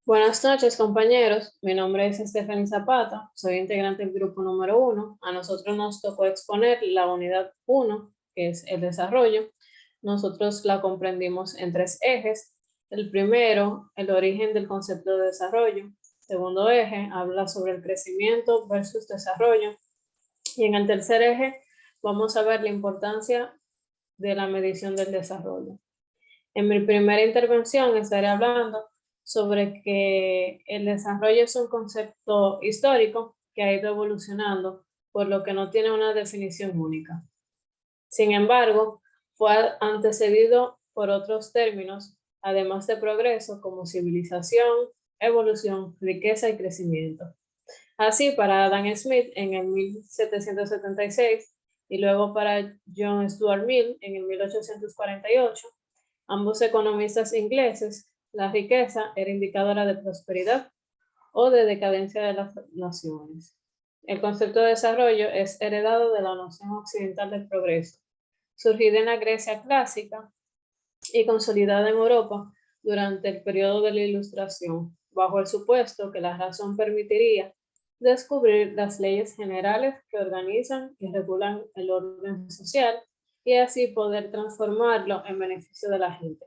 Buenas noches, compañeros. Mi nombre es Stephanie Zapata, soy integrante del grupo número 1. A nosotros nos tocó exponer la unidad 1, que es el desarrollo. Nosotros la comprendimos en 3 ejes. El primero, el origen del concepto de desarrollo. Segundo eje, habla sobre el crecimiento versus desarrollo. Y en el tercer eje, vamos a ver la importancia de la medición del desarrollo. En mi primera intervención estaré hablando sobre que el desarrollo es un concepto histórico que ha ido evolucionando, por lo que no tiene una definición única. Sin embargo, fue antecedido por otros términos, además de progreso, como civilización, evolución, riqueza y crecimiento. Así, para Adam Smith en el 1776 y luego para John Stuart Mill en el 1848, ambos economistas ingleses, la riqueza era indicadora de prosperidad o de decadencia de las naciones. El concepto de desarrollo es heredado de la noción occidental del progreso, surgida en la Grecia clásica y consolidada en Europa durante el periodo de la Ilustración, bajo el supuesto que la razón permitiría descubrir las leyes generales que organizan y regulan el orden social y así poder transformarlo en beneficio de la gente.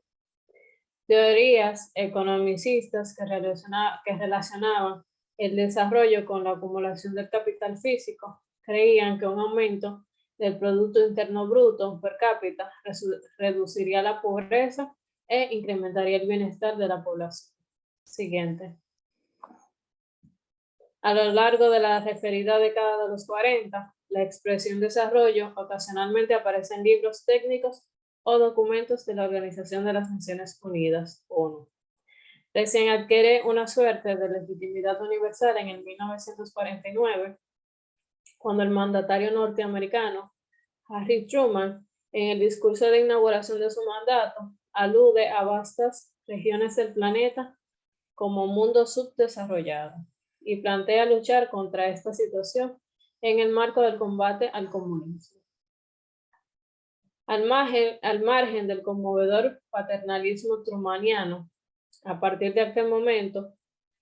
Teorías economicistas que relacionaban el desarrollo con la acumulación del capital físico creían que un aumento del Producto Interno Bruto per cápita reduciría la pobreza e incrementaría el bienestar de la población. Siguiente. A lo largo de la referida década de los 40, la expresión desarrollo ocasionalmente aparece en libros técnicos o documentos de la Organización de las Naciones Unidas, ONU. Recién adquiere una suerte de legitimidad universal en el 1949, cuando el mandatario norteamericano, Harry Truman, en el discurso de inauguración de su mandato, alude a vastas regiones del planeta como mundo subdesarrollado y plantea luchar contra esta situación en el marco del combate al comunismo. Al margen del conmovedor paternalismo trumaniano, a partir de aquel momento,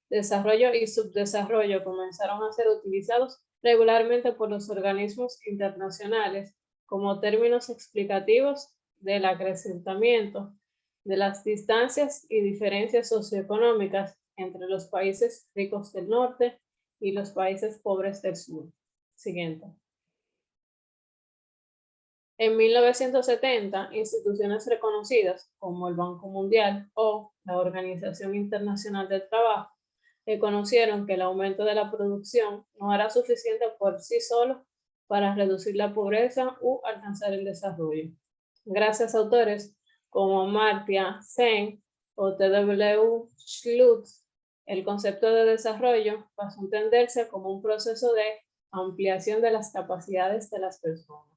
desarrollo y subdesarrollo comenzaron a ser utilizados regularmente por los organismos internacionales como términos explicativos del acrecentamiento de las distancias y diferencias socioeconómicas entre los países ricos del norte y los países pobres del sur. Siguiente. En 1970, instituciones reconocidas como el Banco Mundial o la Organización Internacional del Trabajo reconocieron que el aumento de la producción no era suficiente por sí solo para reducir la pobreza u alcanzar el desarrollo. Gracias a autores como Amartya Sen o T.W. Schultz, el concepto de desarrollo pasó a entenderse como un proceso de ampliación de las capacidades de las personas,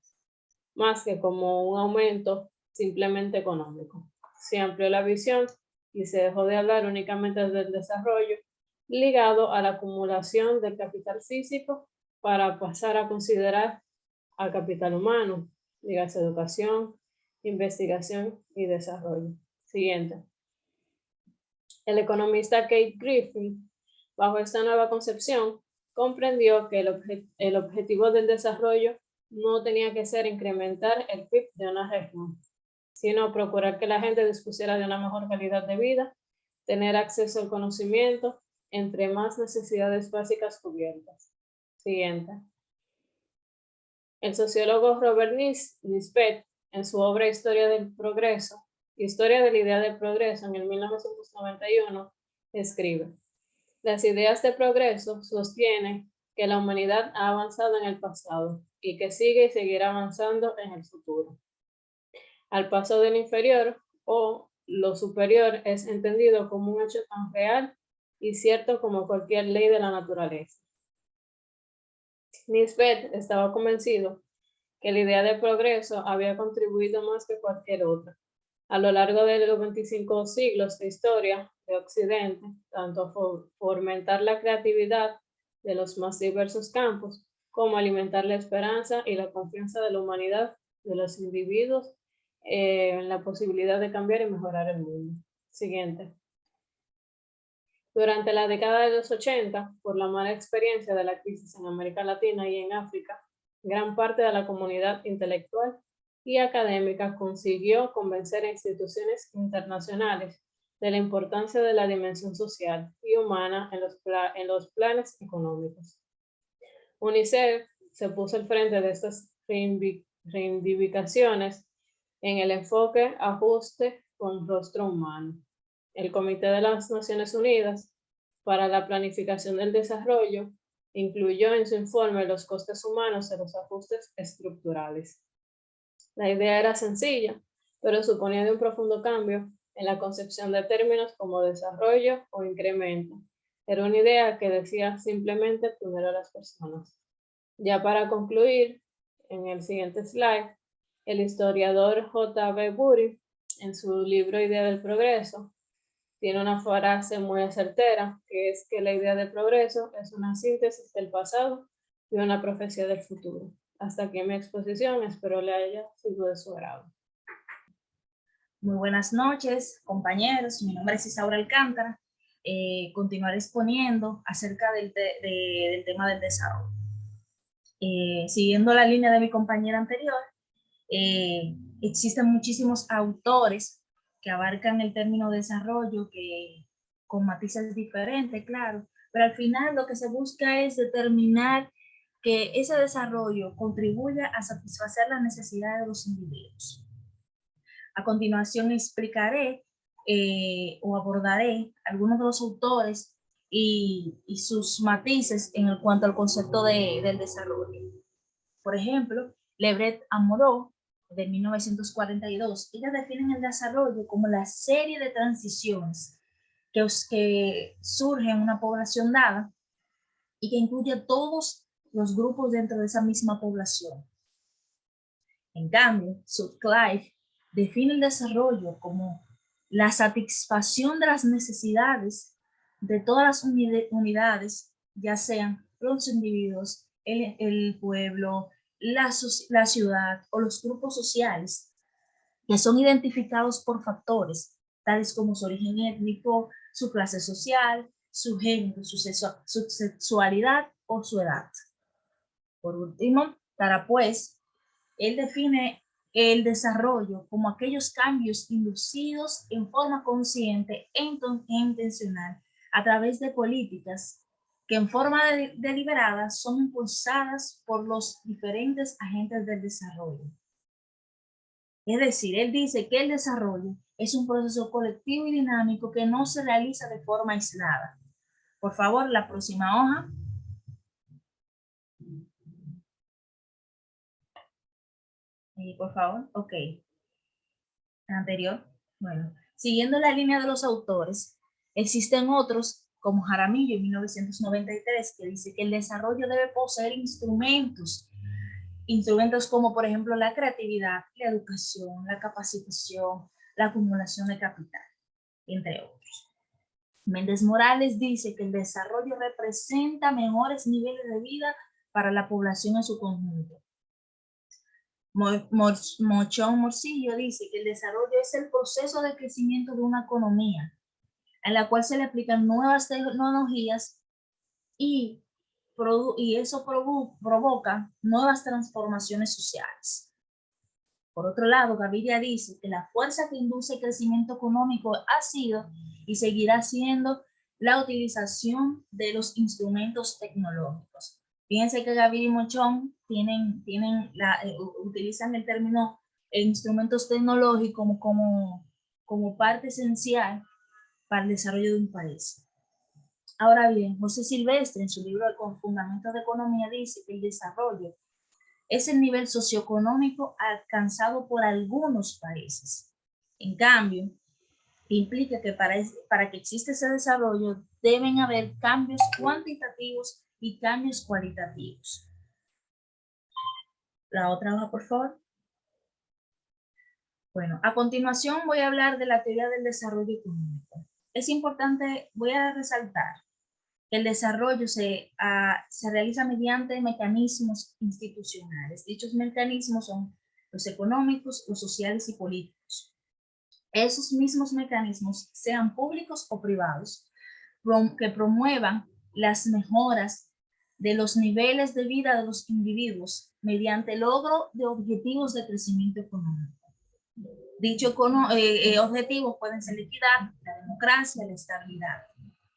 más que como un aumento simplemente económico. Se amplió la visión y se dejó de hablar únicamente del desarrollo ligado a la acumulación del capital físico para pasar a considerar al capital humano, dígase educación, investigación y desarrollo. Siguiente. El economista Kate Griffin, bajo esta nueva concepción, comprendió que el objetivo del desarrollo no tenía que ser incrementar el PIB de una región, sino procurar que la gente dispusiera de una mejor calidad de vida, tener acceso al conocimiento, entre más necesidades básicas cubiertas. Siguiente. El sociólogo Robert Nisbet, en su obra Historia del Progreso, Historia de la idea del progreso, en el 1991, escribe: las ideas de progreso sostienen que la humanidad ha avanzado en el pasado y que sigue y seguirá avanzando en el futuro. Al paso del inferior o lo superior es entendido como un hecho tan real y cierto como cualquier ley de la naturaleza. Nisbet estaba convencido que la idea de progreso había contribuido más que cualquier otra a lo largo de los 25 siglos de historia de Occidente, tanto a fomentar la creatividad de los más diversos campos, como alimentar la esperanza y la confianza de la humanidad, de los individuos, en la posibilidad de cambiar y mejorar el mundo. Siguiente. Durante la década de los 80, por la mala experiencia de la crisis en América Latina y en África, gran parte de la comunidad intelectual y académica consiguió convencer a instituciones internacionales de la importancia de la dimensión social y humana en los planes económicos. UNICEF se puso al frente de estas reivindicaciones en el enfoque ajuste con rostro humano. El Comité de las Naciones Unidas para la Planificación del Desarrollo incluyó en su informe los costes humanos de los ajustes estructurales. La idea era sencilla, pero suponía de un profundo cambio en la concepción de términos como desarrollo o incremento. Era una idea que decía simplemente primero a las personas. Ya para concluir, en el siguiente slide, el historiador J.B. Bury, en su libro Idea del Progreso, tiene una frase muy certera, que es que la idea del progreso es una síntesis del pasado y una profecía del futuro. Hasta aquí mi exposición, espero le haya sido de su agrado. Muy buenas noches, compañeros. Mi nombre es Isaura Alcántara. Continuaré exponiendo acerca del tema del desarrollo. Siguiendo la línea de mi compañera anterior, existen muchísimos autores que abarcan el término desarrollo, que con matices diferentes, claro, pero al final lo que se busca es determinar que ese desarrollo contribuya a satisfacer las necesidades de los individuos. A continuación explicaré o abordaré algunos de los autores y sus matices en cuanto al concepto del desarrollo. Por ejemplo, Lebret Amoró, de 1942, ella define el desarrollo como la serie de transiciones que surge en una población dada y que incluye a todos los grupos dentro de esa misma población. En cambio, Sutcliffe define el desarrollo como la satisfacción de las necesidades de todas las unidades, ya sean los individuos, el pueblo, la ciudad o los grupos sociales, que son identificados por factores tales como su origen étnico, su clase social, su género, su sexualidad o su edad. Por último, Tarapuez, él define el desarrollo como aquellos cambios inducidos en forma consciente e intencional a través de políticas que en forma deliberada son impulsadas por los diferentes agentes del desarrollo. Es decir, él dice que el desarrollo es un proceso colectivo y dinámico que no se realiza de forma aislada. Por favor, la próxima hoja. Por favor, ok. Anterior. Bueno, siguiendo la línea de los autores, existen otros como Jaramillo en 1993 que dice que el desarrollo debe poseer instrumentos como por ejemplo la creatividad, la educación, la capacitación, la acumulación de capital, entre otros. Méndez Morales dice que el desarrollo representa mejores niveles de vida para la población en su conjunto. Mochón Morcillo dice que el desarrollo es el proceso de crecimiento de una economía en la cual se le aplican nuevas tecnologías y eso provoca nuevas transformaciones sociales. Por otro lado, Gaviria dice que la fuerza que induce el crecimiento económico ha sido y seguirá siendo la utilización de los instrumentos tecnológicos. Fíjense que Gaviria y Mochón utilizan el término instrumentos tecnológicos como parte esencial para el desarrollo de un país. Ahora bien, José Silvestre en su libro Con Fundamentos de Economía dice que el desarrollo es el nivel socioeconómico alcanzado por algunos países. En cambio, implica que para que exista ese desarrollo deben haber cambios cuantitativos y cambios cualitativos. La otra hoja, por favor. Bueno, a continuación voy a hablar de la teoría del desarrollo económico. Es importante, voy a resaltar que el desarrollo se realiza mediante mecanismos institucionales. Dichos mecanismos son los económicos, los sociales y políticos. Esos mismos mecanismos, sean públicos o privados, que promuevan las mejoras de los niveles de vida de los individuos mediante el logro de objetivos de crecimiento económico. Dichos objetivos pueden ser la equidad, la democracia, la estabilidad.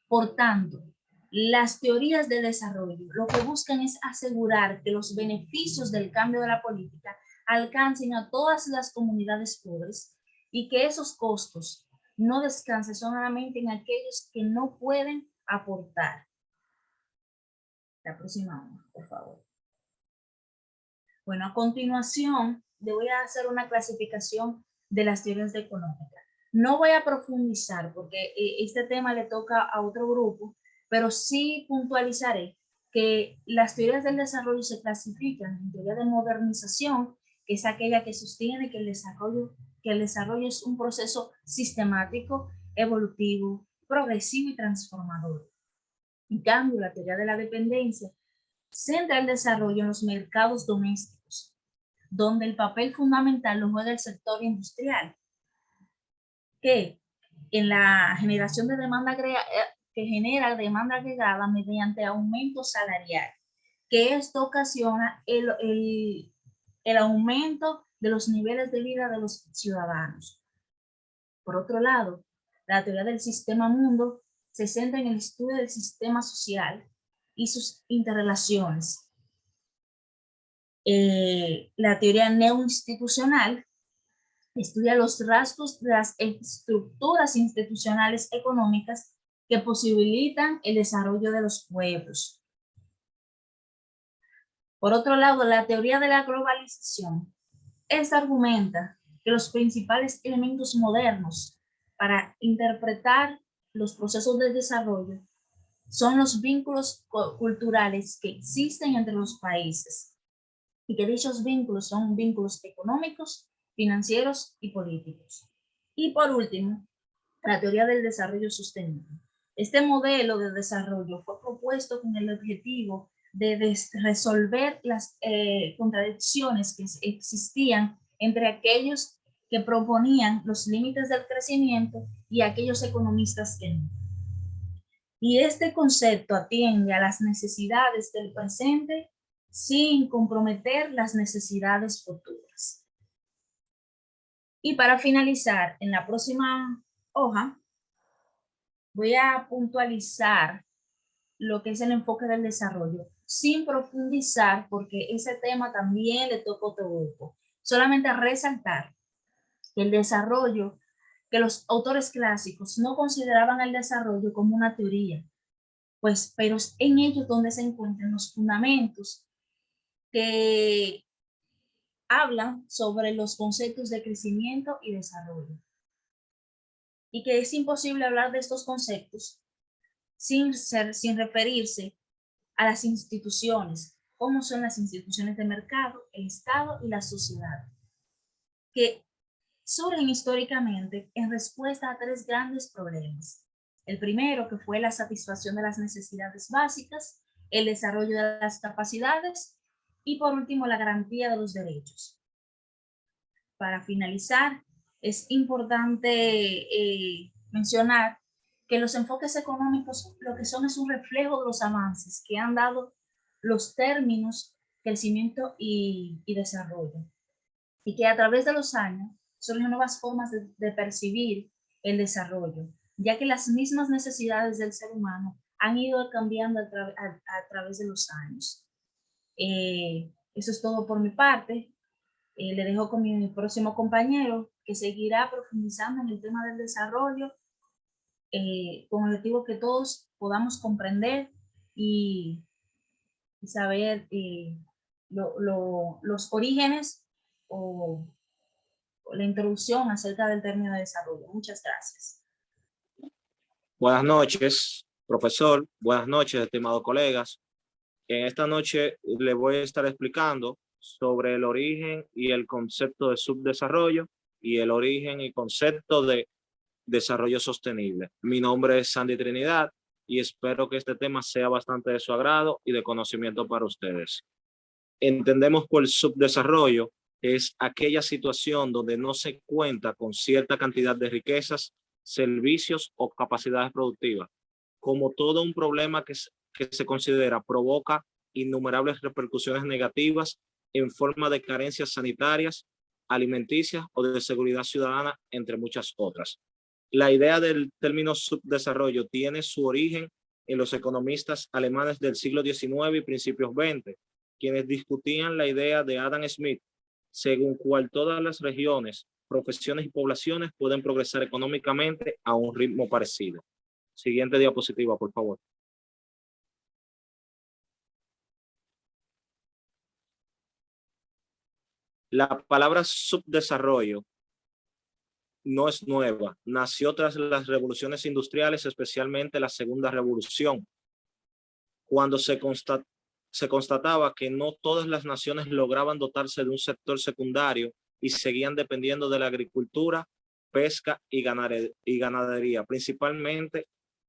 Por tanto, las teorías de desarrollo lo que buscan es asegurar que los beneficios del cambio de la política alcancen a todas las comunidades pobres y que esos costos no descansen solamente en aquellos que no pueden aportar. La próxima, por favor. Bueno, a continuación, le voy a hacer una clasificación de las teorías de económica. No voy a profundizar porque este tema le toca a otro grupo, pero sí puntualizaré que las teorías del desarrollo se clasifican en teoría de modernización, que es aquella que sostiene que el desarrollo es un proceso sistemático, evolutivo, progresivo y transformador. En cambio, la teoría de la dependencia centra el desarrollo en los mercados domésticos, donde el papel fundamental lo juega el sector industrial, que en la generación de demanda que genera demanda agregada mediante aumento salarial, que esto ocasiona el aumento de los niveles de vida de los ciudadanos. Por otro lado, la teoría del sistema mundo se centra en el estudio del sistema social y sus interrelaciones. La teoría neoinstitucional estudia los rasgos de las estructuras institucionales económicas que posibilitan el desarrollo de los pueblos. Por otro lado, la teoría de la globalización. Esta argumenta que los principales elementos modernos para interpretar los procesos de desarrollo son los vínculos culturales que existen entre los países y que dichos vínculos son vínculos económicos, financieros y políticos. Y por último, la teoría del desarrollo sostenible. Este modelo de desarrollo fue propuesto con el objetivo de resolver las contradicciones que existían entre aquellos que proponían los límites del crecimiento y aquellos economistas que no. Y este concepto atiende a las necesidades del presente sin comprometer las necesidades futuras. Y para finalizar, en la próxima hoja, voy a puntualizar lo que es el enfoque del desarrollo, sin profundizar, porque ese tema también le toca a otro grupo. Solamente resaltar que el desarrollo, que los autores clásicos no consideraban el desarrollo como una teoría, pues, pero es en ellos donde se encuentran los fundamentos que hablan sobre los conceptos de crecimiento y desarrollo. Y que es imposible hablar de estos conceptos sin referirse a las instituciones, como son las instituciones de mercado, el Estado y la sociedad, que surgen históricamente en respuesta a tres grandes problemas. El primero, que fue la satisfacción de las necesidades básicas, el desarrollo de las capacidades y por último la garantía de los derechos. Para finalizar, es importante mencionar que los enfoques económicos lo que son es un reflejo de los avances que han dado los términos crecimiento y desarrollo, y que a través de los años surgen nuevas formas de percibir el desarrollo, ya que las mismas necesidades del ser humano han ido cambiando a través de los años. Eso es todo por mi parte. Le dejo con mi próximo compañero, que seguirá profundizando en el tema del desarrollo, con el objetivo que todos podamos comprender y saber los orígenes o la introducción acerca del término de desarrollo. Muchas gracias. Buenas noches, profesor. Buenas noches, estimados colegas. En esta noche le voy a estar explicando sobre el origen y el concepto de subdesarrollo y el origen y concepto de desarrollo sostenible. Mi nombre es Sandy Trinidad y espero que este tema sea bastante de su agrado y de conocimiento para ustedes. Entendemos por subdesarrollo es aquella situación donde no se cuenta con cierta cantidad de riquezas, servicios o capacidades productivas, como todo un problema que se considera provoca innumerables repercusiones negativas en forma de carencias sanitarias, alimenticias o de seguridad ciudadana, entre muchas otras. La idea del término subdesarrollo tiene su origen en los economistas alemanes del siglo XIX y principios XX, quienes discutían la idea de Adam Smith, según cual todas las regiones, profesiones y poblaciones pueden progresar económicamente a un ritmo parecido. Siguiente diapositiva, por favor. La palabra subdesarrollo no es nueva, nació tras las revoluciones industriales, especialmente la segunda revolución, cuando se constataba que no todas las naciones lograban dotarse de un sector secundario y seguían dependiendo de la agricultura, pesca y ganadería, principalmente,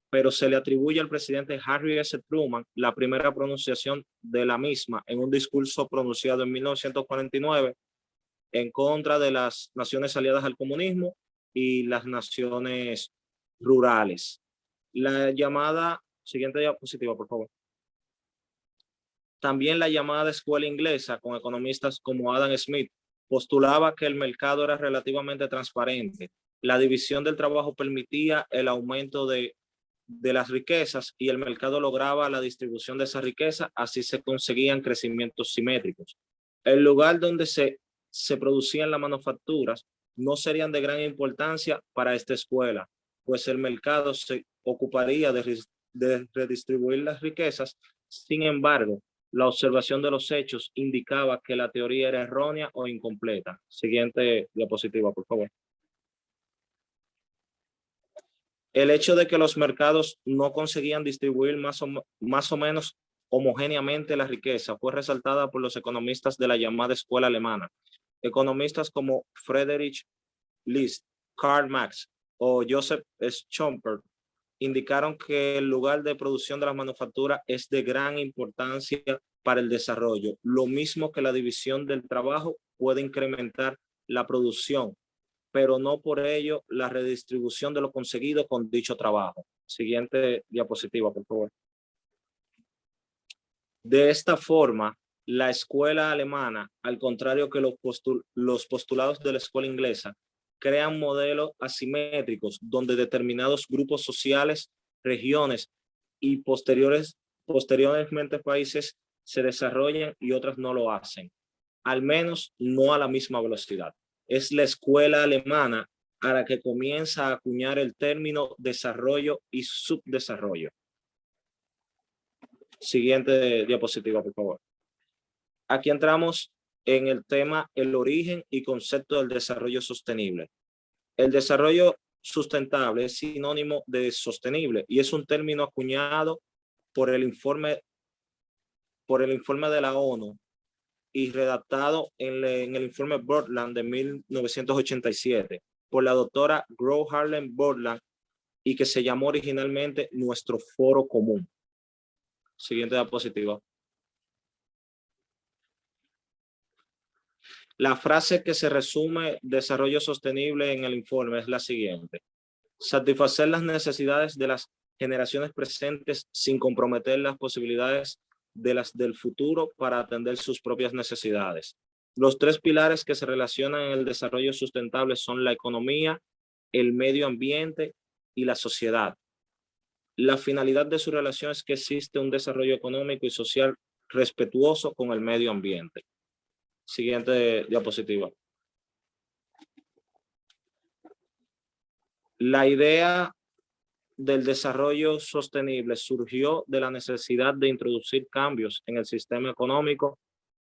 pero se le atribuye al presidente Harry S. Truman la primera pronunciación de la misma en un discurso pronunciado en 1949 en contra de las naciones aliadas al comunismo y las naciones rurales. La llamada, siguiente diapositiva, por favor. También la llamada escuela inglesa, con economistas como Adam Smith, postulaba que el mercado era relativamente transparente. La división del trabajo permitía el aumento de las riquezas y el mercado lograba la distribución de esa riqueza, así se conseguían crecimientos simétricos. El lugar donde se producían las manufacturas no serían de gran importancia para esta escuela, pues el mercado se ocuparía de redistribuir las riquezas. Sin embargo, la observación de los hechos indicaba que la teoría era errónea o incompleta. Siguiente diapositiva, por favor. El hecho de que los mercados no conseguían distribuir más o menos homogéneamente la riqueza fue resaltada por los economistas de la llamada escuela alemana. Economistas como Friedrich List, Karl Marx o Joseph Schumpeter indicaron que el lugar de producción de la manufactura es de gran importancia para el desarrollo, lo mismo que la división del trabajo puede incrementar la producción, pero no por ello la redistribución de lo conseguido con dicho trabajo. Siguiente diapositiva, por favor. De esta forma, la escuela alemana, al contrario que los postulados de la escuela inglesa, crean modelos asimétricos donde determinados grupos sociales, regiones y posteriormente países se desarrollan y otras no lo hacen, al menos no a la misma velocidad. Es la escuela alemana a la que comienza a acuñar el término desarrollo y subdesarrollo. Siguiente diapositiva, por favor. Aquí entramos en el tema, el origen y concepto del desarrollo sostenible. El desarrollo sustentable es sinónimo de sostenible y es un término acuñado por el informe de la ONU y redactado en el informe Brundtland de 1987 por la doctora Gro Harlem Brundtland y que se llamó originalmente Nuestro Foro Común. Siguiente diapositiva. La frase que se resume desarrollo sostenible en el informe es la siguiente: satisfacer las necesidades de las generaciones presentes sin comprometer las posibilidades de las del futuro para atender sus propias necesidades. Los tres pilares que se relacionan en el desarrollo sustentable son la economía, el medio ambiente y la sociedad. La finalidad de su relación es que existe un desarrollo económico y social respetuoso con el medio ambiente. Siguiente diapositiva. La idea del desarrollo sostenible surgió de la necesidad de introducir cambios en el sistema económico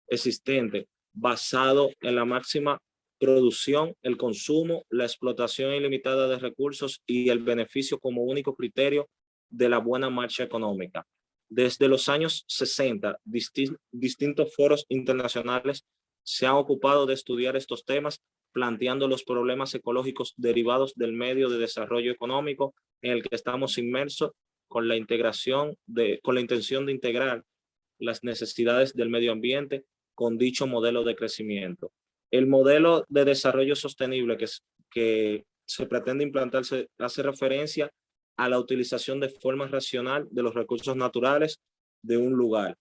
existente, basado en la máxima producción, el consumo, la explotación ilimitada de recursos y el beneficio como único criterio de la buena marcha económica. Desde los años 60, distintos foros internacionales se han ocupado de estudiar estos temas, planteando los problemas ecológicos derivados del medio de desarrollo económico en el que estamos inmersos, con la intención de integrar las necesidades del medio ambiente con dicho modelo de crecimiento. El modelo de desarrollo sostenible que se pretende implantarse hace referencia a la utilización de forma racional de los recursos naturales de un lugar.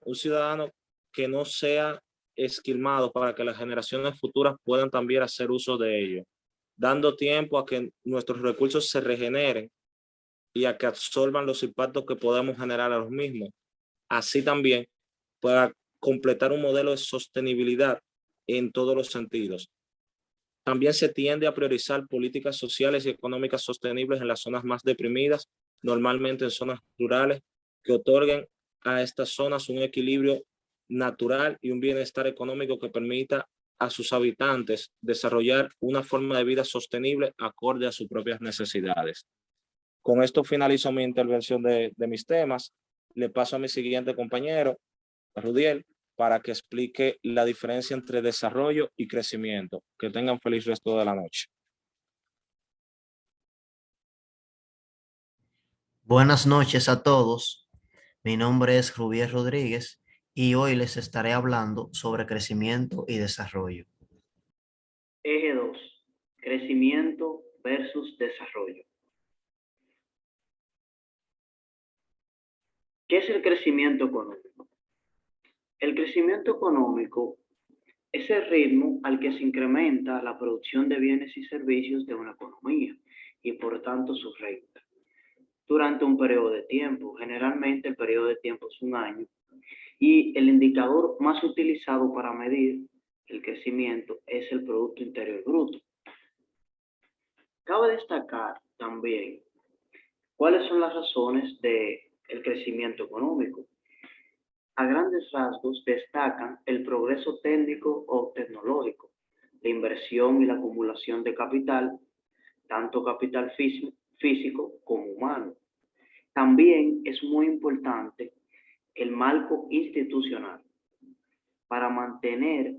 Un ciudadano que no sea esquilmado para que las generaciones futuras puedan también hacer uso de ello, dando tiempo a que nuestros recursos se regeneren y a que absorban los impactos que podamos generar a los mismos. Así también para completar un modelo de sostenibilidad en todos los sentidos. También se tiende a priorizar políticas sociales y económicas sostenibles en las zonas más deprimidas, normalmente en zonas rurales, que otorguen a estas zonas un equilibrio natural y un bienestar económico que permita a sus habitantes desarrollar una forma de vida sostenible acorde a sus propias necesidades. Con esto finalizo mi intervención de mis temas. Le paso a mi siguiente compañero, Rudiel, para que explique la diferencia entre desarrollo y crecimiento. Que tengan feliz resto de la noche. Buenas noches a todos. Mi nombre es Rubiel Rodríguez y hoy les estaré hablando sobre crecimiento y desarrollo. Eje 2. Crecimiento versus desarrollo. ¿Qué es el crecimiento económico? El crecimiento económico es el ritmo al que se incrementa la producción de bienes y servicios de una economía y por tanto su renta durante un periodo de tiempo. Generalmente el periodo de tiempo es un año y el indicador más utilizado para medir el crecimiento es el Producto Interior Bruto. Cabe destacar también cuáles son las razones del crecimiento económico. A grandes rasgos destacan el progreso técnico o tecnológico, la inversión y la acumulación de capital, tanto capital físico como humano. También es muy importante el marco institucional para mantener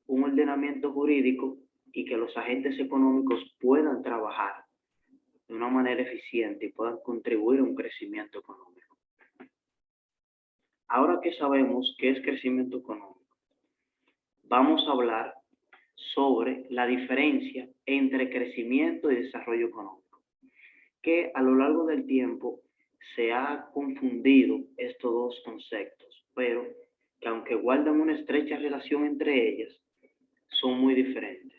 un ordenamiento jurídico y que los agentes económicos puedan trabajar de una manera eficiente y puedan contribuir a un crecimiento económico. Ahora que sabemos qué es crecimiento económico, vamos a hablar sobre la diferencia entre crecimiento y desarrollo económico, que a lo largo del tiempo se ha confundido estos dos conceptos, pero que aunque guardan una estrecha relación entre ellas, son muy diferentes.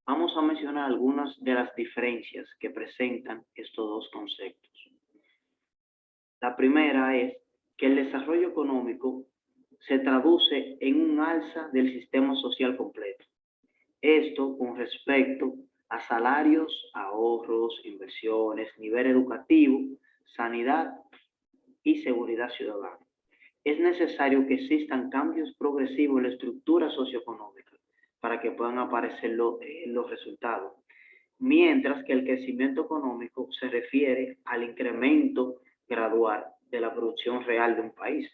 Vamos a mencionar algunas de las diferencias que presentan estos dos conceptos. La primera es que el desarrollo económico se traduce en un alza del sistema social completo. Esto con respecto a salarios, ahorros, inversiones, nivel educativo, sanidad y seguridad ciudadana. Es necesario que existan cambios progresivos en la estructura socioeconómica para que puedan aparecer los resultados, mientras que el crecimiento económico se refiere al incremento gradual de la producción real de un país.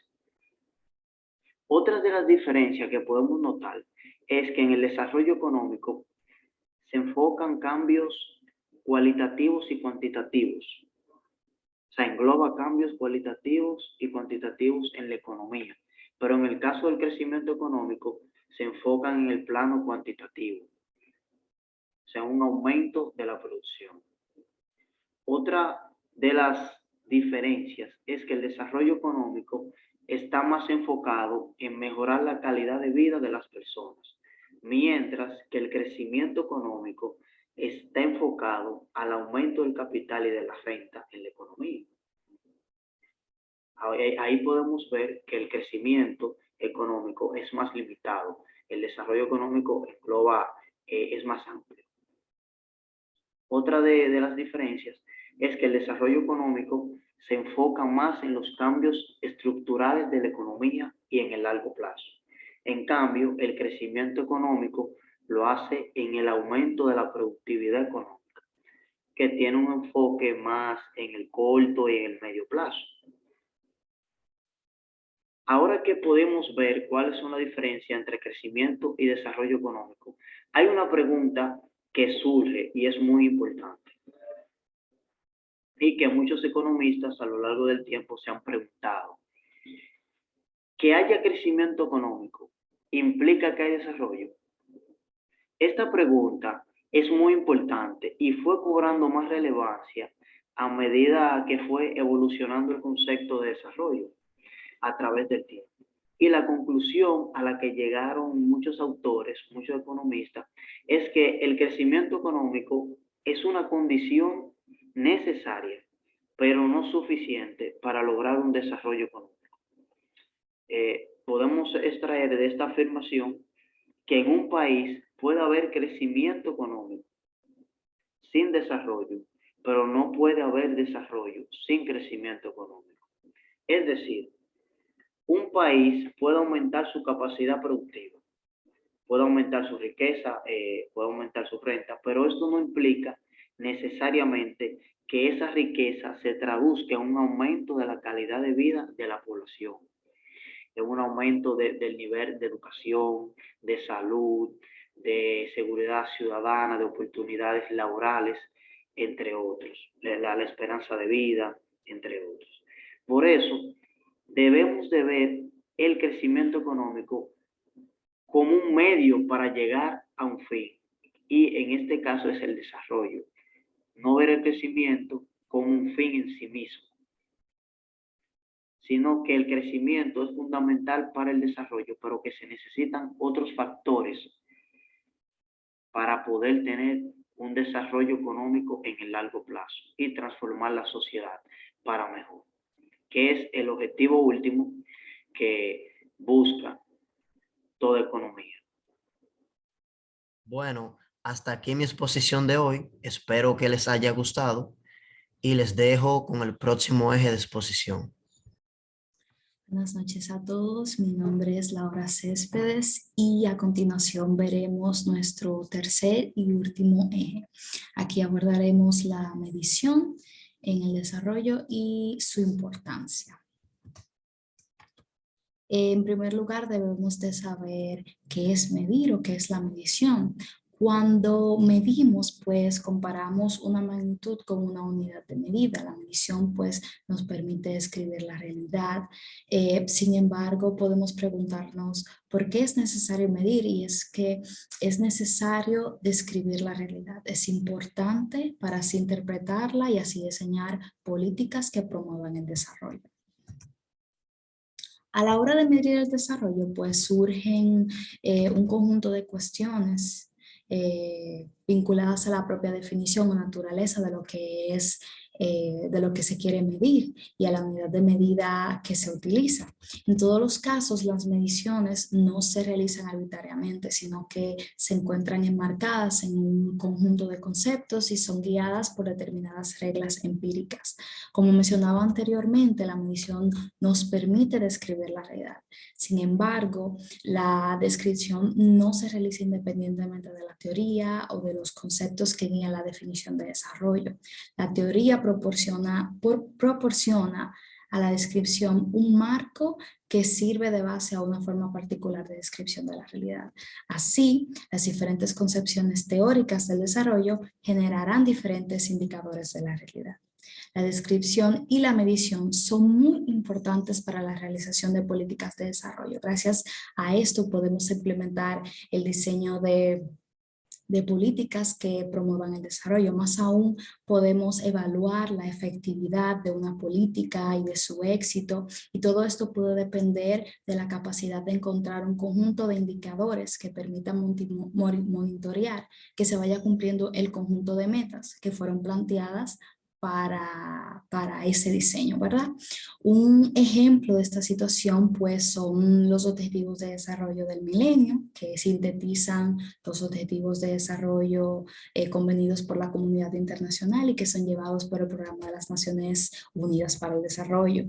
Otra de las diferencias que podemos notar es que en el desarrollo económico se enfocan cambios cualitativos y cuantitativos. O sea, engloba cambios cualitativos y cuantitativos en la economía. Pero en el caso del crecimiento económico, se enfocan en el plano cuantitativo. O sea, un aumento de la producción. Otra de las diferencias es que el desarrollo económico está más enfocado en mejorar la calidad de vida de las personas, mientras que el crecimiento económico está enfocado al aumento del capital y de la renta en la economía. Ahí podemos ver que el crecimiento económico es más limitado, el desarrollo económico es más amplio. Otra de las diferencias es que el desarrollo económico se enfoca más en los cambios estructurales de la economía y en el largo plazo. En cambio, el crecimiento económico lo hace en el aumento de la productividad económica, que tiene un enfoque más en el corto y en el medio plazo. Ahora que podemos ver cuáles son las diferencias entre crecimiento y desarrollo económico, hay una pregunta que surge y es muy importante y que muchos economistas a lo largo del tiempo se han preguntado. ¿Que haya crecimiento económico implica que hay desarrollo? Esta pregunta es muy importante y fue cobrando más relevancia a medida que fue evolucionando el concepto de desarrollo a través del tiempo. Y la conclusión a la que llegaron muchos autores, muchos economistas, es que el crecimiento económico es una condición necesaria, pero no suficiente para lograr un desarrollo económico. Podemos extraer de esta afirmación que en un país puede haber crecimiento económico sin desarrollo, pero no puede haber desarrollo sin crecimiento económico. Es decir, un país puede aumentar su capacidad productiva, puede aumentar su riqueza, puede aumentar su renta, pero esto no implica necesariamente que esa riqueza se traduzca en un aumento de la calidad de vida de la población, en un aumento del nivel de educación, de salud, de seguridad ciudadana, de oportunidades laborales, entre otros, la esperanza de vida, entre otros. Por eso, debemos de ver el crecimiento económico como un medio para llegar a un fin, y en este caso es el desarrollo. No ver el crecimiento como un fin en sí mismo, sino que el crecimiento es fundamental para el desarrollo, pero que se necesitan otros factores para poder tener un desarrollo económico en el largo plazo y transformar la sociedad para mejor, que es el objetivo último que busca toda economía. Bueno, hasta aquí mi exposición de hoy. Espero que les haya gustado y les dejo con el próximo eje de exposición. Buenas noches a todos, mi nombre es Laura Céspedes y a continuación veremos nuestro tercer y último eje. Aquí abordaremos la medición en el desarrollo y su importancia. En primer lugar, debemos de saber qué es medir o qué es la medición. Cuando medimos, pues comparamos una magnitud con una unidad de medida. La medición, pues, nos permite describir la realidad. Sin embargo, podemos preguntarnos por qué es necesario medir, y es que es necesario describir la realidad. Es importante para así interpretarla y así diseñar políticas que promuevan el desarrollo. A la hora de medir el desarrollo, pues surgen un conjunto de cuestiones vinculadas a la propia definición o naturaleza de lo que es, de lo que se quiere medir y a la unidad de medida que se utiliza. En todos los casos, las mediciones no se realizan arbitrariamente, sino que se encuentran enmarcadas en un conjunto de conceptos y son guiadas por determinadas reglas empíricas. Como mencionaba anteriormente, la medición nos permite describir la realidad. Sin embargo, la descripción no se realiza independientemente de la teoría o de los conceptos que guían la definición de desarrollo. La teoría proporciona a la descripción un marco que sirve de base a una forma particular de descripción de la realidad. Así, las diferentes concepciones teóricas del desarrollo generarán diferentes indicadores de la realidad. La descripción y la medición son muy importantes para la realización de políticas de desarrollo. Gracias a esto podemos implementar el diseño de políticas que promuevan el desarrollo. Más aún, podemos evaluar la efectividad de una política y de su éxito, y todo esto puede depender de la capacidad de encontrar un conjunto de indicadores que permitan monitorear que se vaya cumpliendo el conjunto de metas que fueron planteadas para ese diseño, ¿verdad? Un ejemplo de esta situación, pues, son los objetivos de desarrollo del milenio, que sintetizan los objetivos de desarrollo convenidos por la comunidad internacional y que son llevados por el Programa de las Naciones Unidas para el Desarrollo.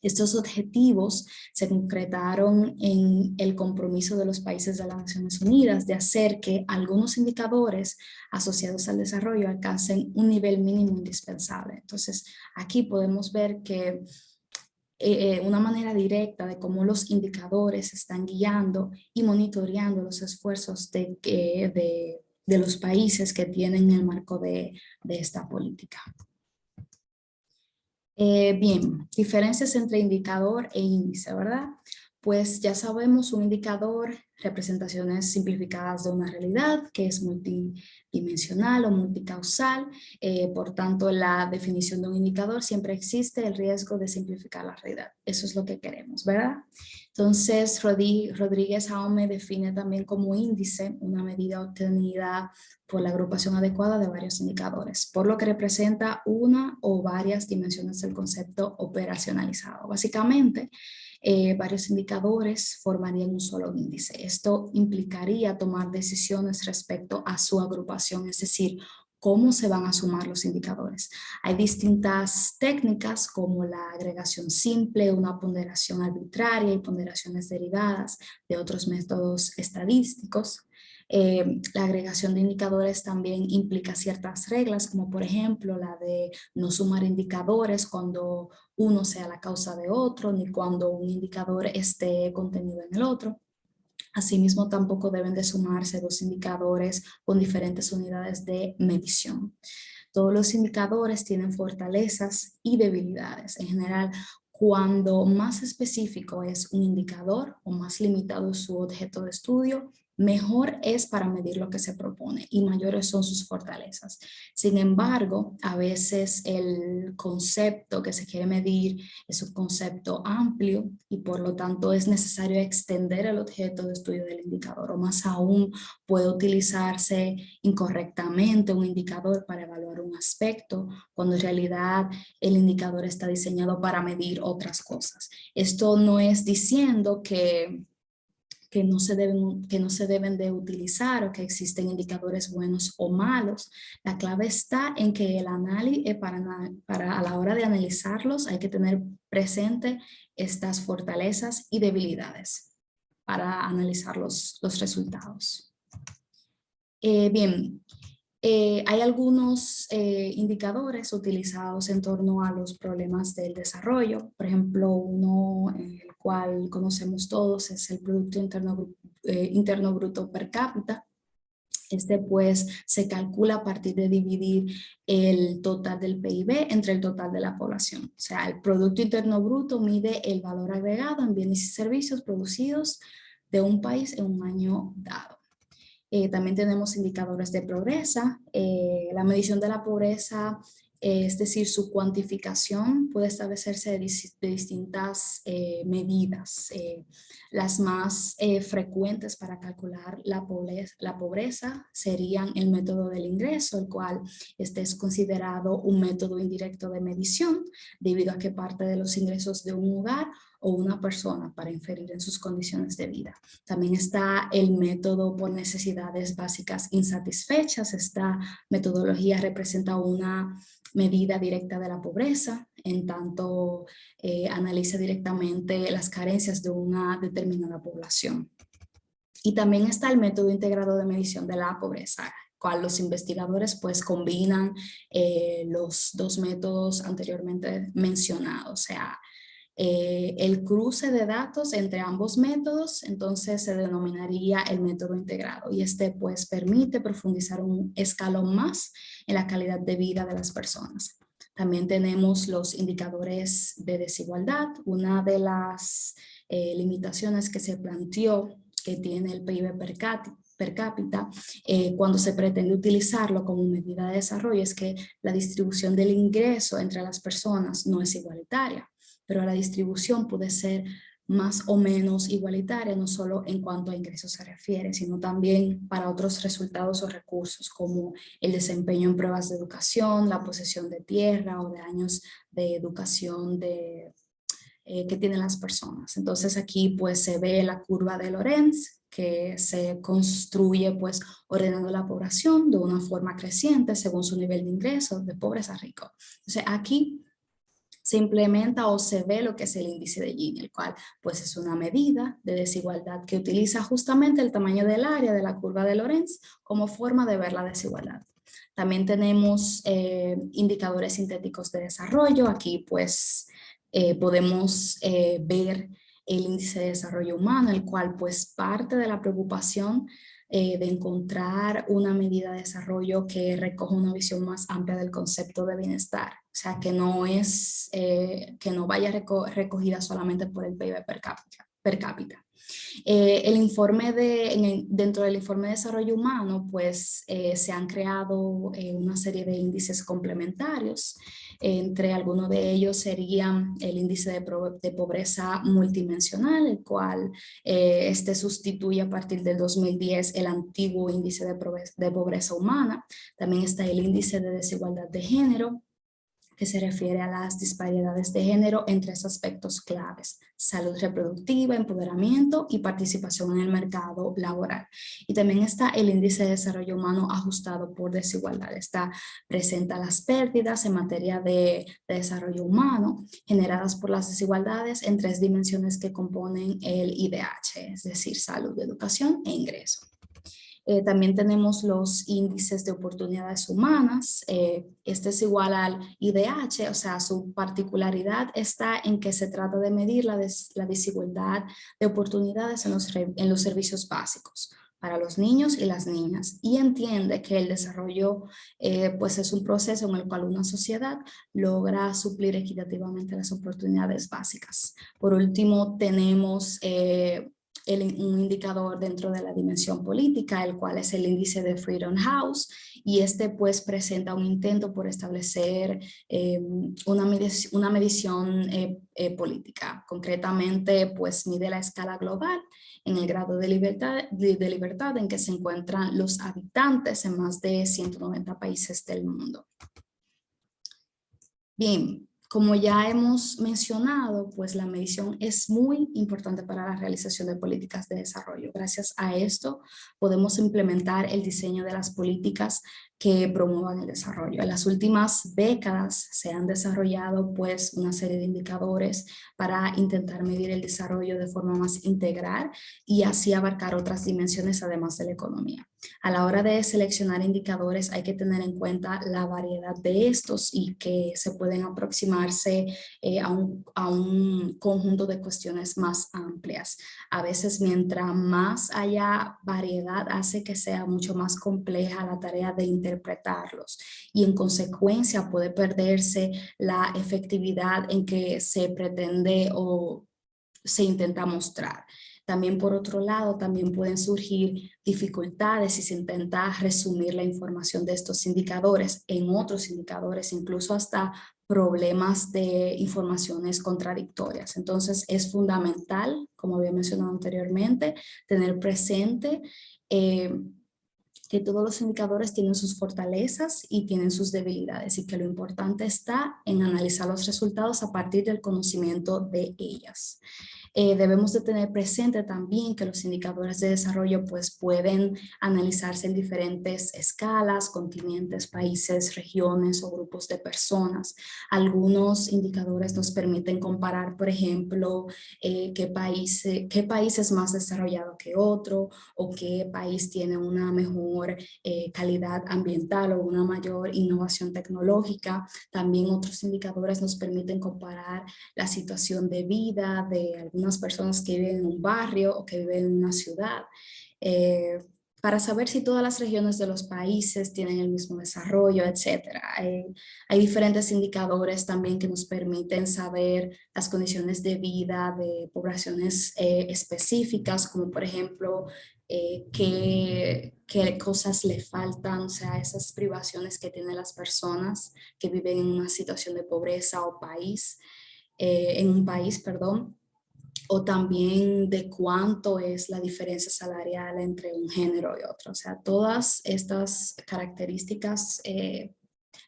Estos objetivos se concretaron en el compromiso de los países de las Naciones Unidas de hacer que algunos indicadores asociados al desarrollo alcancen un nivel mínimo indispensable. Entonces, aquí podemos ver que una manera directa de cómo los indicadores están guiando y monitoreando los esfuerzos de los países que tienen el marco de esta política. Bien, diferencias entre indicador e índice, ¿verdad? Pues ya sabemos, un indicador, representaciones simplificadas de una realidad que es multidimensional o multicausal. Por tanto, la definición de un indicador siempre existe el riesgo de simplificar la realidad. Eso es lo que queremos, ¿verdad? Entonces, Rodríguez Jaume define también como índice una medida obtenida por la agrupación adecuada de varios indicadores, por lo que representa una o varias dimensiones del concepto operacionalizado. Básicamente, varios indicadores formarían un solo índice. Esto implicaría tomar decisiones respecto a su agrupación, es decir, cómo se van a sumar los indicadores. Hay distintas técnicas como la agregación simple, una ponderación arbitraria y ponderaciones derivadas de otros métodos estadísticos. La agregación de indicadores también implica ciertas reglas, como por ejemplo la de no sumar indicadores cuando uno sea la causa de otro, ni cuando un indicador esté contenido en el otro. Asimismo, tampoco deben de sumarse dos indicadores con diferentes unidades de medición. Todos los indicadores tienen fortalezas y debilidades. En general, cuando más específico es un indicador o más limitado su objeto de estudio, mejor es para medir lo que se propone y mayores son sus fortalezas. Sin embargo, a veces el concepto que se quiere medir es un concepto amplio y por lo tanto es necesario extender el objeto de estudio del indicador, o más aún puede utilizarse incorrectamente un indicador para evaluar un aspecto cuando en realidad el indicador está diseñado para medir otras cosas. Esto no es diciendo que no se deben de utilizar o que existen indicadores buenos o malos. La clave está en que el análisis, a la hora de analizarlos hay que tener presente estas fortalezas y debilidades para analizar los resultados. Bien, hay algunos indicadores utilizados en torno a los problemas del desarrollo. Por ejemplo, uno el cual conocemos todos es el Producto Interno Bruto per cápita. Este pues se calcula a partir de dividir el total del PIB entre el total de la población. O sea, el Producto Interno Bruto mide el valor agregado en bienes y servicios producidos de un país en un año dado. También tenemos indicadores de pobreza. La medición de la pobreza, es decir, su cuantificación puede establecerse de distintas medidas. Las más frecuentes para calcular la pobreza serían el método del ingreso, el cual este es considerado un método indirecto de medición debido a que parte de los ingresos de un hogar o una persona para inferir en sus condiciones de vida. También está el método por necesidades básicas insatisfechas. Esta metodología representa una medida directa de la pobreza, en tanto analiza directamente las carencias de una determinada población. Y también está el método integrado de medición de la pobreza, cual los investigadores pues combinan los dos métodos anteriormente mencionados, o sea, el cruce de datos entre ambos métodos, entonces se denominaría el método integrado, y este pues permite profundizar un escalón más en la calidad de vida de las personas. También tenemos los indicadores de desigualdad. Una de las limitaciones que se planteó que tiene el PIB per cápita cuando se pretende utilizarlo como medida de desarrollo es que la distribución del ingreso entre las personas no es igualitaria, pero la distribución puede ser más o menos igualitaria, no solo en cuanto a ingresos se refiere, sino también para otros resultados o recursos, como el desempeño en pruebas de educación, la posesión de tierra o de años de educación que tienen las personas. Entonces aquí pues se ve la curva de Lorenz, que se construye pues ordenando la población de una forma creciente según su nivel de ingresos, de pobres a ricos. Entonces aquí se implementa o se ve lo que es el índice de Gini, el cual pues es una medida de desigualdad que utiliza justamente el tamaño del área de la curva de Lorenz como forma de ver la desigualdad. También tenemos indicadores sintéticos de desarrollo. Aquí pues podemos ver el índice de desarrollo humano, el cual pues parte de la preocupación de encontrar una medida de desarrollo que recoja una visión más amplia del concepto de bienestar. O sea, que no vaya recogida solamente por el PIB per cápita. per cápita. Dentro del informe de desarrollo humano, pues se han creado una serie de índices complementarios. Entre algunos de ellos serían el índice de pobreza multidimensional, el cual este sustituye a partir del 2010 el antiguo índice de pobreza humana. También está el índice de desigualdad de género, que se refiere a las disparidades de género en 3 aspectos claves: salud reproductiva, empoderamiento y participación en el mercado laboral. Y también está el índice de desarrollo humano ajustado por desigualdad. Presenta las pérdidas en materia de desarrollo humano generadas por las desigualdades en 3 dimensiones que componen el IDH, es decir, salud, educación e ingreso. También tenemos los índices de oportunidades humanas. Este es igual al IDH, o sea, su particularidad está en que se trata de medir la desigualdad de oportunidades en los servicios básicos para los niños y las niñas, y entiende que el desarrollo pues es un proceso en el cual una sociedad logra suplir equitativamente las oportunidades básicas. Por último, tenemos un indicador dentro de la dimensión política, el cual es el índice de Freedom House, y este pues presenta un intento por establecer una medición política. Concretamente, pues mide la escala global en el grado de libertad en que se encuentran los habitantes en más de 190 países del mundo. Bien. Como ya hemos mencionado, pues la medición es muy importante para la realización de políticas de desarrollo. Gracias a esto podemos implementar el diseño de las políticas que promuevan el desarrollo. En las últimas décadas se han desarrollado pues una serie de indicadores para intentar medir el desarrollo de forma más integral y así abarcar otras dimensiones además de la economía. A la hora de seleccionar indicadores hay que tener en cuenta la variedad de estos y que se pueden aproximarse a un conjunto de cuestiones más amplias. A veces, mientras más haya variedad, hace que sea mucho más compleja la tarea de interpretarlos y en consecuencia puede perderse la efectividad en que se pretende o se intenta mostrar. También por otro lado, también pueden surgir dificultades si se intenta resumir la información de estos indicadores en otros indicadores, incluso hasta problemas de informaciones contradictorias. Entonces es fundamental, como había mencionado anteriormente, tener presente que todos los indicadores tienen sus fortalezas y tienen sus debilidades y que lo importante está en analizar los resultados a partir del conocimiento de ellas. Debemos de tener presente también que los indicadores de desarrollo pues pueden analizarse en diferentes escalas, continentes, países, regiones o grupos de personas. Algunos indicadores nos permiten comparar, por ejemplo, qué país es más desarrollado que otro o qué país tiene una mejor calidad ambiental o una mayor innovación tecnológica. También otros indicadores nos permiten comparar la situación de vida de algunas personas que viven en un barrio o que viven en una ciudad, para saber si todas las regiones de los países tienen el mismo desarrollo, etc. Hay diferentes indicadores también que nos permiten saber las condiciones de vida de poblaciones específicas, como por ejemplo, qué cosas le faltan, o sea, esas privaciones que tienen las personas que viven en una situación de pobreza o en un país, perdón, o también de cuánto es la diferencia salarial entre un género y otro. O sea, todas estas características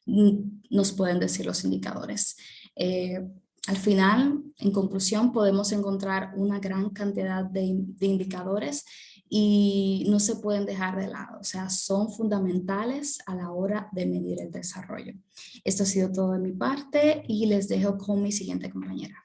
nos pueden decir los indicadores. Al final, en conclusión, podemos encontrar una gran cantidad de indicadores y no se pueden dejar de lado, o sea, son fundamentales a la hora de medir el desarrollo. Esto ha sido todo de mi parte y les dejo con mi siguiente compañera.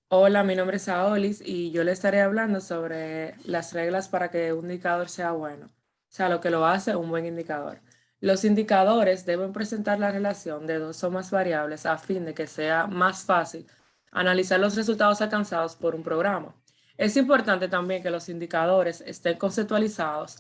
Hola, mi nombre es Aolis y yo le estaré hablando sobre las reglas para que un indicador sea bueno, o sea, lo que lo hace un buen indicador. Los indicadores deben presentar la relación de dos o más variables a fin de que sea más fácil analizar los resultados alcanzados por un programa. Es importante también que los indicadores estén conceptualizados,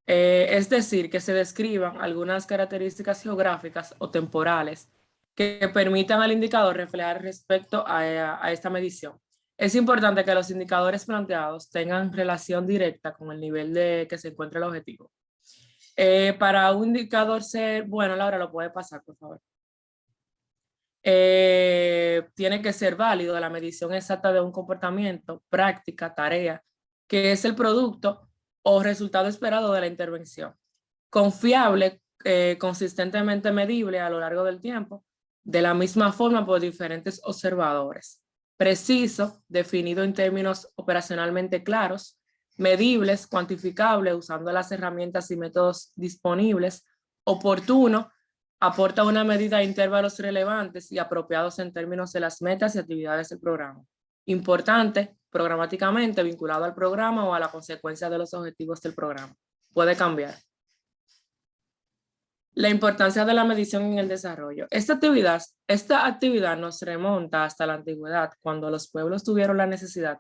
es decir, que se describan algunas características geográficas o temporales que permitan al indicador reflejar respecto a esta medición. Es importante que los indicadores planteados tengan relación directa con el nivel de que se encuentra el objetivo. Para un indicador ser bueno, Laura, lo puede pasar, por favor. Tiene que ser válido la medición exacta de un comportamiento, práctica, tarea, que es el producto o resultado esperado de la intervención. Confiable, consistentemente medible a lo largo del tiempo, de la misma forma por diferentes observadores. Preciso, definido en términos operacionalmente claros, medibles, cuantificables usando las herramientas y métodos disponibles, oportuno, aporta una medida a intervalos relevantes y apropiados en términos de las metas y actividades del programa. Importante, programáticamente vinculado al programa o a la consecuencia de los objetivos del programa. Puede cambiar. La importancia de la medición en el desarrollo. Esta actividad nos remonta hasta la antigüedad, cuando los pueblos tuvieron la necesidad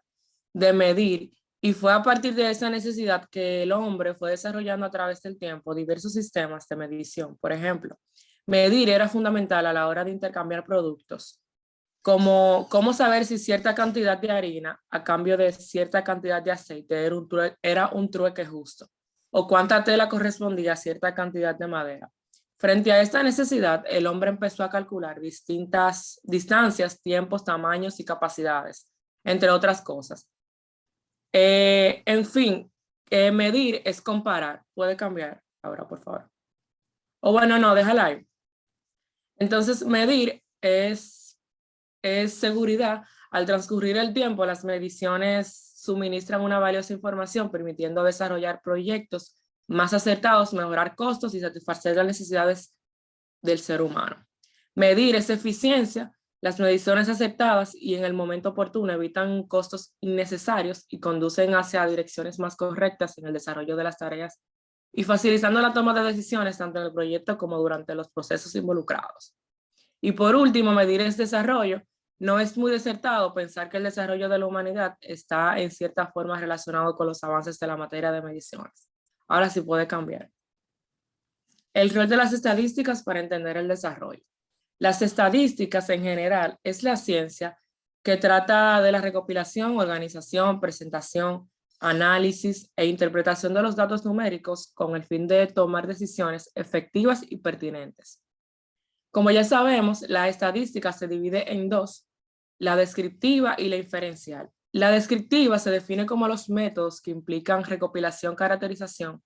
de medir, y fue a partir de esa necesidad que el hombre fue desarrollando a través del tiempo diversos sistemas de medición. Por ejemplo, medir era fundamental a la hora de intercambiar productos, como cómo saber si cierta cantidad de harina a cambio de cierta cantidad de aceite era un trueque justo, o cuánta tela correspondía a cierta cantidad de madera. Frente a esta necesidad, el hombre empezó a calcular distintas distancias, tiempos, tamaños y capacidades, entre otras cosas. En fin, medir es comparar. Puede cambiar ahora, por favor. O bueno, no, déjala ahí. Entonces, medir es seguridad. Al transcurrir el tiempo, las mediciones suministran una valiosa información, permitiendo desarrollar proyectos más acertados, mejorar costos y satisfacer las necesidades del ser humano. Medir es eficiencia. Las mediciones acertadas y en el momento oportuno evitan costos innecesarios y conducen hacia direcciones más correctas en el desarrollo de las tareas y facilitando la toma de decisiones tanto en el proyecto como durante los procesos involucrados. Y por último, medir es desarrollo. No es muy desertado pensar que el desarrollo de la humanidad está en cierta forma relacionado con los avances de la materia de mediciones. Ahora sí puede cambiar. El rol de las estadísticas para entender el desarrollo. Las estadísticas en general es la ciencia que trata de la recopilación, organización, presentación, análisis e interpretación de los datos numéricos con el fin de tomar decisiones efectivas y pertinentes. Como ya sabemos, la estadística se divide en dos, la descriptiva y la inferencial. La descriptiva se define como los métodos que implican recopilación, caracterización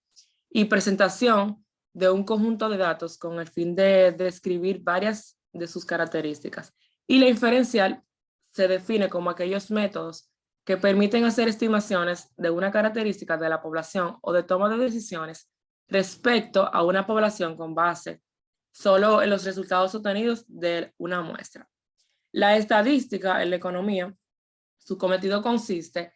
y presentación de un conjunto de datos con el fin de describir varias de sus características. Y la inferencial se define como aquellos métodos que permiten hacer estimaciones de una característica de la población o de toma de decisiones respecto a una población con base solo en los resultados obtenidos de una muestra. La estadística en la economía, su cometido consiste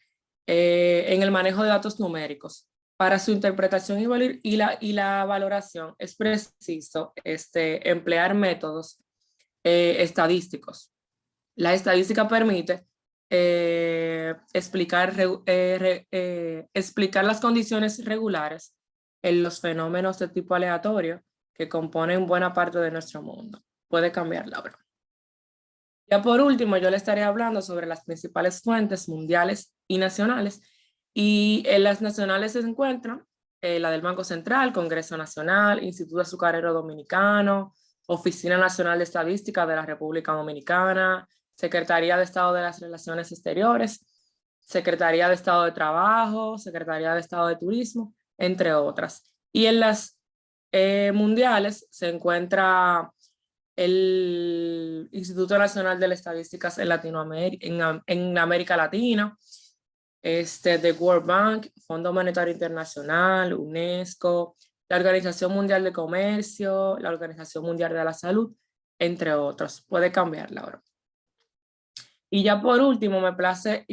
en el manejo de datos numéricos. Para su interpretación y la valoración es preciso emplear métodos estadísticos. La estadística permite explicar las condiciones regulares en los fenómenos de tipo aleatorio que componen buena parte de nuestro mundo. Puede cambiar la obra. Ya por último, yo le estaré hablando sobre las principales fuentes mundiales y nacionales. Y en las nacionales se encuentran la del Banco Central, Congreso Nacional, Instituto Azucarero Dominicano, Oficina Nacional de Estadística de la República Dominicana, Secretaría de Estado de las Relaciones Exteriores, Secretaría de Estado de Trabajo, Secretaría de Estado de Turismo, entre otras. Y en las mundiales se encuentra el Instituto Nacional de las Estadísticas en Latinoamérica, en América Latina, The World Bank, Fondo Monetario Internacional, UNESCO, la Organización Mundial de Comercio, la Organización Mundial de la Salud, entre otros. Puede cambiarla ahora. Y ya por último, me place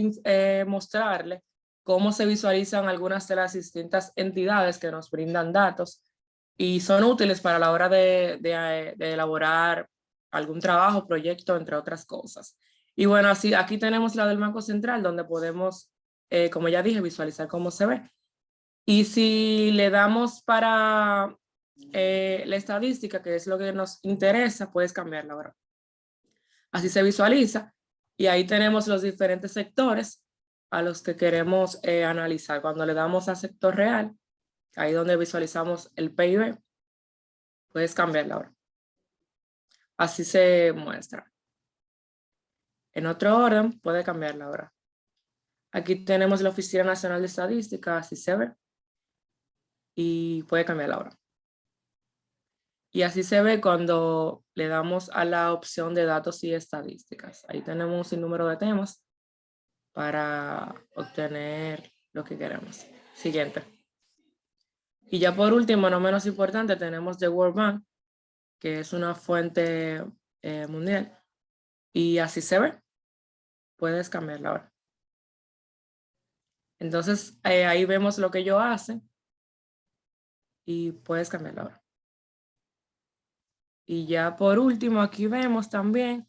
mostrarle cómo se visualizan algunas de las distintas entidades que nos brindan datos y son útiles para la hora de elaborar algún trabajo, proyecto, entre otras cosas. Y bueno, así aquí tenemos la del Banco Central, donde podemos, como ya dije, visualizar cómo se ve. Y si le damos para la estadística, que es lo que nos interesa, puedes cambiarla ahora. Así se visualiza. Y ahí tenemos los diferentes sectores a los que queremos analizar. Cuando le damos a sector real, ahí donde visualizamos el PIB, puedes cambiarla ahora. Así se muestra. En otro orden, puede cambiarla ahora. Aquí tenemos la Oficina Nacional de Estadística, así se ve. Y puede cambiarla ahora. Y así se ve cuando le damos a la opción de datos y estadísticas. Ahí tenemos un sinnúmero de temas para obtener lo que queremos. Siguiente. Y ya por último, no menos importante, tenemos The World Bank, que es una fuente mundial. Y así se ve. Puedes cambiarla ahora. Entonces, ahí vemos lo que ellos hacen. Y puedes cambiarla ahora. Y ya por último, aquí vemos también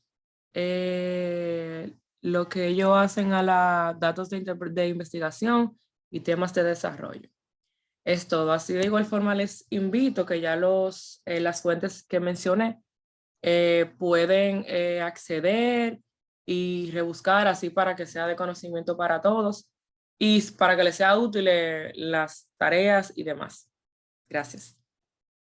lo que ellos hacen a los datos de investigación y temas de desarrollo. Es todo. Así de igual forma les invito que ya las fuentes que mencioné pueden acceder y rebuscar así para que sea de conocimiento para todos y para que les sea útil las tareas y demás. Gracias.